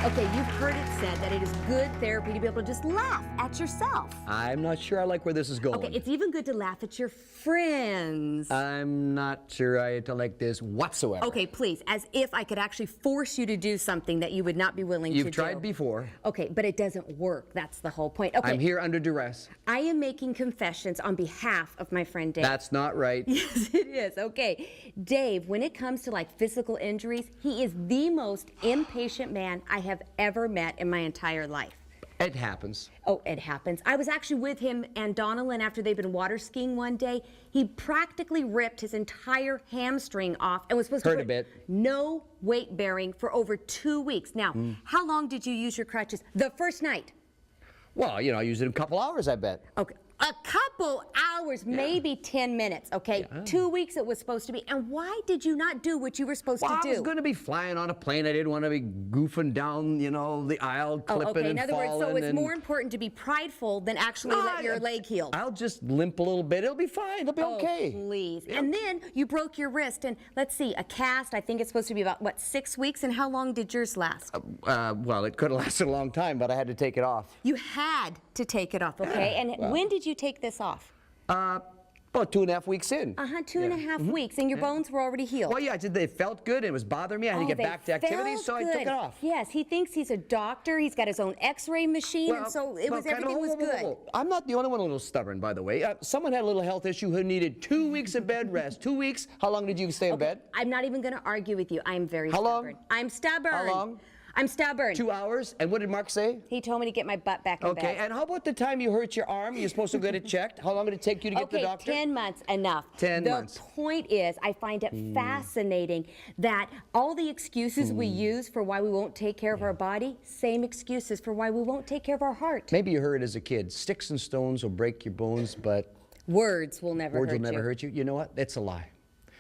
Okay, you've heard it said that it is good therapy to be able to just laugh at yourself. I'm not sure I like where this is going. Okay, it's even good to laugh at your friends. I'm not sure I like this whatsoever. Okay, please, as if I could actually force you to do something that you would not be willing to do. You've tried before. Okay, but it doesn't work. That's the whole point. Okay. I'm here under duress. I am making confessions on behalf of my friend Dave. That's not right. Yes, it is. Okay. Dave, when it comes to like physical injuries, he is the most impatient man I have ever met in my entire life. It happens. Oh, it happens. I was actually with him and Donalyn after they'd been water skiing one day. He practically ripped his entire hamstring off and was supposed to Hurt a bit. No weight bearing for over 2 weeks. Now, how long did you use your crutches? The first night? Well, you know, I used it in a couple hours, I bet. Okay. A couple hours, maybe 10 minutes, okay? Yeah. 2 weeks it was supposed to be. And why did you not do what you were supposed to do? I was going to be flying on a plane. I didn't want to be goofing down, you know, the aisle, clipping and falling. In other words, so it's more important to be prideful than actually let your leg heal. I'll just limp a little bit. It'll be fine. It'll be okay. Please. Yeah. And then you broke your wrist. And let's see, a cast, I think it's supposed to be about, what, 6 weeks? And how long did yours last? Well, it could have lasted a long time, but I had to take it off. You had to take it off, okay? And Well. when did you take this off? About 2.5 weeks in. 2.5 weeks, and your bones were already healed. Well, yeah, they felt good, and it was bothering me. I had to get back to activities, so I took it off. Yes, he thinks he's a doctor. He's got his own X-ray machine, and so everything was good. I'm not the only one a little stubborn, by the way. Someone had a little health issue who needed 2 weeks of bed rest. 2 weeks? How long did you stay in bed? I'm not even going to argue with you. I'm very How stubborn. long? I'm stubborn. How long? I'm stubborn. 2 hours? And what did Mark say? He told me to get my butt back in bed. Okay, and how about the time you hurt your arm? You're supposed to get it checked. How long did it take you to get to the doctor? 10 months, enough. 10 months. The point is, I find it fascinating that all the excuses we use for why we won't take care of our body, same excuses for why we won't take care of our heart. Maybe you heard as a kid, sticks and stones will break your bones, but words will never hurt you. Words will never hurt you. You know what? That's a lie.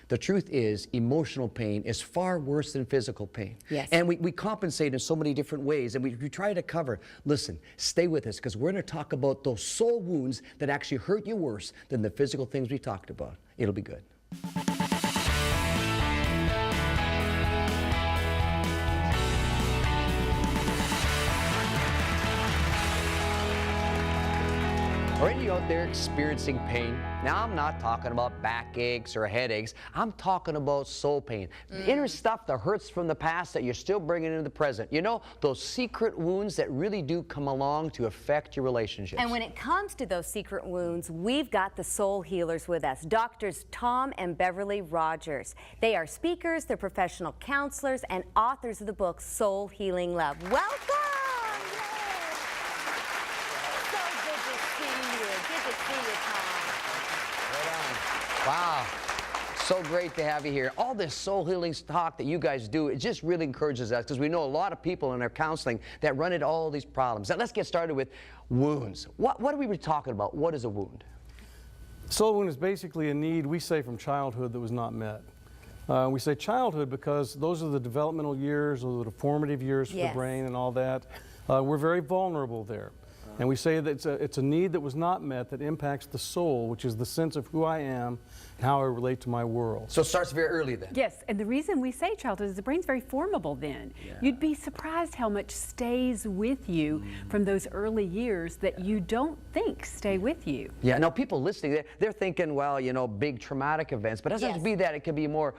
The truth is, emotional pain is far worse than physical pain. Yes. And we compensate in so many different ways, and we try to cover. Listen, stay with us, because we're going to talk about those soul wounds that actually hurt you worse than the physical things we talked about. It'll be good. Are any of you out there experiencing pain? Now, I'm not talking about backaches or headaches. I'm talking about soul pain. The inner stuff that hurts from the past that you're still bringing into the present. You know, those secret wounds that really do come along to affect your relationships. And when it comes to those secret wounds, we've got the soul healers with us, Doctors Tom and Beverly Rodgers. They are speakers, they're professional counselors, and authors of the book Soul Healing Love. Welcome! Wow, so great to have you here. All this soul healing talk that you guys do, it just really encourages us, because we know a lot of people in our counseling that run into all these problems. Now, let's get started with wounds. What are we talking about? What is a wound? Soul wound is basically a need, we say, from childhood that was not met. We say childhood because those are the developmental years, those are the formative years for the brain and all that. We're very vulnerable there. And we say that it's a need that was not met that impacts the soul, which is the sense of who I am and how I relate to my world. So it starts very early then? Yes, and the reason we say childhood is the brain's very formable then. Yeah. You'd be surprised how much stays with you from those early years that you don't think stay with you. Yeah, now people listening, they're thinking, well, you know, big traumatic events, but it doesn't have to be that. It could be more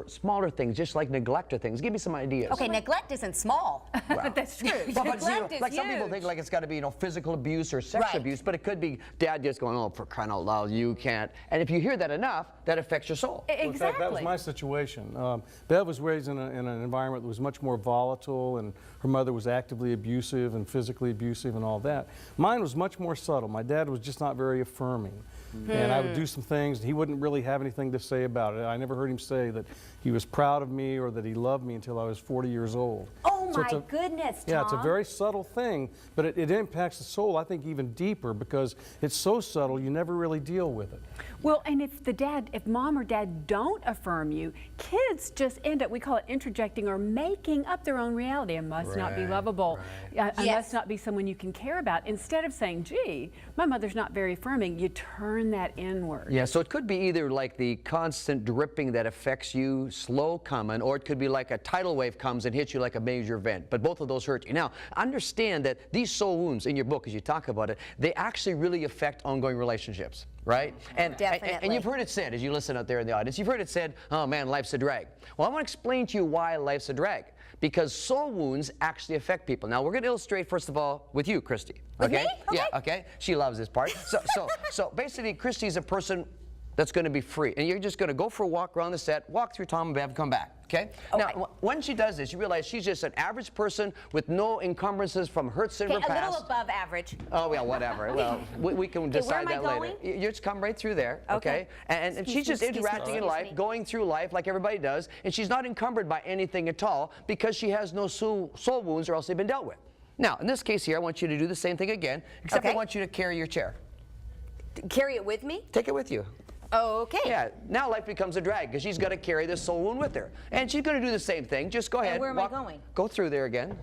smaller things, just like neglect or things. Give me some ideas. Okay, neglect isn't small. Well, that's true. But, Neglect you know, is like some people huge. think like it's got to be, you know, physical abuse or sex abuse, but it could be dad just going, oh, for crying out loud, you can't. And if you hear that enough, that affects your soul. Exactly. In fact, that was my situation. Bev was raised in an environment that was much more volatile, and her mother was actively abusive and physically abusive and all that. Mine was much more subtle. My dad was just not very affirming. And I would do some things, and he wouldn't really have anything to say about it. I never heard him say that he was proud of me or that he loved me until I was 40 years old. Oh my goodness, Tom. Yeah, it's a very subtle thing, but it impacts the soul, I think, even deeper because it's so subtle you never really deal with it. Well, and if mom or dad don't affirm you, kids just end up, we call it interjecting or making up their own reality. I must not be lovable. I must not be someone you can care about. Instead of saying, gee, my mother's not very affirming, you turn that inward. Yeah, so it could be either like the constant dripping that affects you, slow coming, or it could be like a tidal wave comes and hits you like a major your vent, but both of those hurt you. Now, understand that these soul wounds in your book, as you talk about it, they actually really affect ongoing relationships, right? And you've heard it said, as you listen out there in the audience, you've heard it said, oh man, life's a drag. Well, I want to explain to you why life's a drag. Because soul wounds actually affect people. Now, we're going to illustrate, first of all, with you, Christy. With me? Okay. Yeah, okay. She loves this part. So basically, Christy's a person that's going to be free. And you're just going to go for a walk around the set, walk through Tom and Bev, come back. Okay? Now, when she does this, you realize she's just an average person with no encumbrances from hurts in her past. A little above average. Oh, well, whatever. Well, we can decide that later. You just come right through there, okay? And she's just interacting in life, going through life like everybody does, and she's not encumbered by anything at all because she has no soul wounds or else they've been dealt with. Now, in this case here, I want you to do the same thing again, except I want you to carry your chair. Carry it with me? Take it with you. Okay. Yeah, now life becomes a drag because she's got to carry this soul wound with her. And she's going to do the same thing. Just go ahead. And where am I going? Go through there again.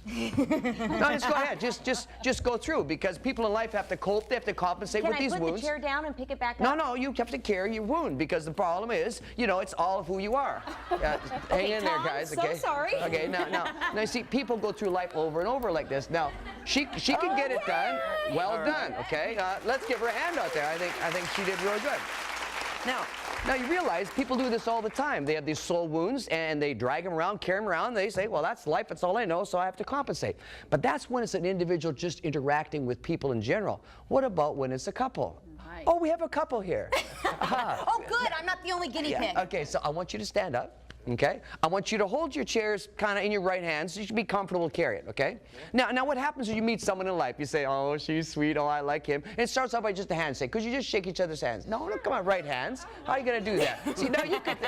No, just go ahead. Just go through because people in life have to cope. They have to compensate with these wounds. Can I put the chair down and pick it back up? No, you have to carry your wound because the problem is, you know, it's all of who you are. Hang in there, guys. Okay, so sorry. Okay, now, you see, people go through life over and over like this. Now, she can get it done. Well done. Okay, let's give her a hand out there. I think she did really good. Now you realize people do this all the time. They have these soul wounds and they drag them around, carry them around. They say, well, that's life. That's all I know, so I have to compensate. But that's when it's an individual just interacting with people in general. What about when it's a couple? Right. Oh, we have a couple here. Oh, good. I'm not the only guinea pig. Okay, so I want you to stand up. Okay? I want you to hold your chairs kind of in your right hand so you should be comfortable to carry it, okay? Now what happens when you meet someone in life? You say, oh, she's sweet, oh, I like him. And it starts off by just a handshake. Could you just shake each other's hands? No, come on, right hands. How are you going to do that? See, now you could,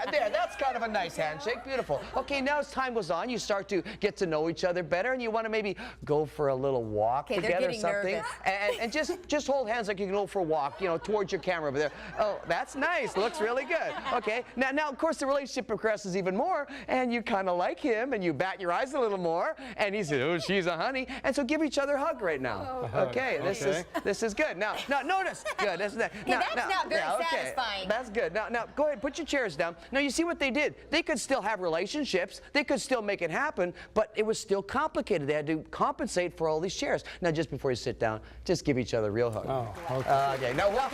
there, that's kind of a nice handshake. Beautiful. Okay, now as time goes on, you start to get to know each other better and you want to maybe go for a little walk together or something. And just hold hands like you can go for a walk, you know, towards your camera over there. Oh, that's nice. Looks really good. Okay, now of course the relationship progresses even more, and you kind of like him, and you bat your eyes a little more, and he says, oh, she's a honey, and so give each other a hug right now. Okay, this is good. Now notice, good. That's not very satisfying. That's good. Now go ahead, put your chairs down. Now you see what they did. They could still have relationships. They could still make it happen, but it was still complicated. They had to compensate for all these chairs. Now just before you sit down, just give each other a real hug. Oh, okay. Now much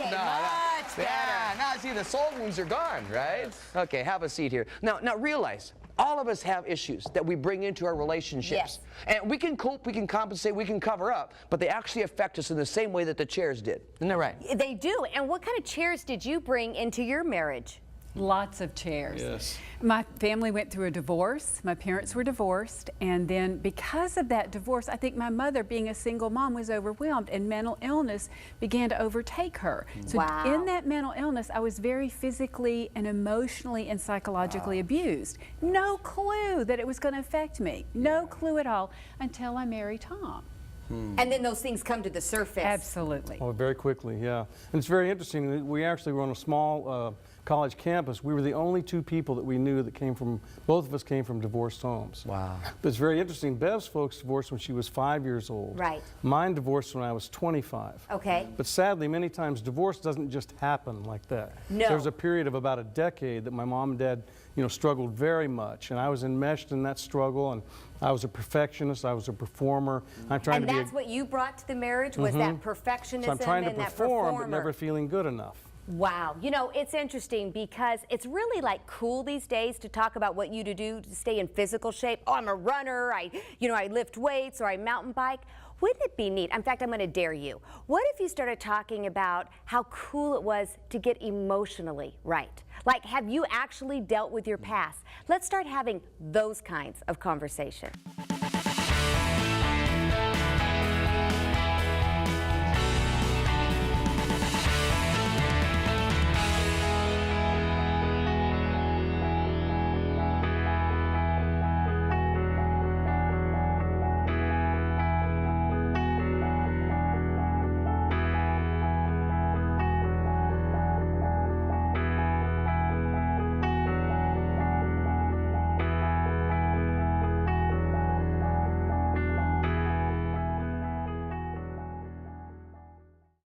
better. now see the soul wounds are gone, right? Okay, have a seat here. Now realize, all of us have issues that we bring into our relationships. Yes. And we can cope, we can compensate, we can cover up, but they actually affect us in the same way that the chairs did. Isn't that right? They do. And what kind of chairs did you bring into your marriage? Lots of chairs. Yes. My family went through a divorce. My parents were divorced, and then because of that divorce, I think my mother, being a single mom, was overwhelmed, and mental illness began to overtake her. So in that mental illness, I was very physically and emotionally and psychologically abused. No clue that it was going to affect me. No clue at all until I married Tom. And then those things come to the surface. Absolutely. Oh, very quickly, yeah. And it's very interesting. We actually were on a small college campus. We were the only two people that we knew that both of us came from divorced homes. Wow. But it's very interesting. Bev's folks divorced when she was 5 years old. Right. Mine divorced when I was 25. Okay. But sadly, many times divorce doesn't just happen like that. No. There was a period of about a decade that my mom and dad, struggled very much, and I was enmeshed in that struggle, and I was a perfectionist, I was a performer. I'm trying to be that's what you brought to the marriage, was that perfectionism. So I'm trying to and perform, that but never feeling good enough. Wow. It's interesting because it's really like cool these days to talk about what you do to stay in physical shape. Oh, I'm a runner, I lift weights, or I mountain bike. Wouldn't it be neat? In fact, I'm going to dare you. What if you started talking about how cool it was to get emotionally right? Like, have you actually dealt with your past? Let's start having those kinds of conversations.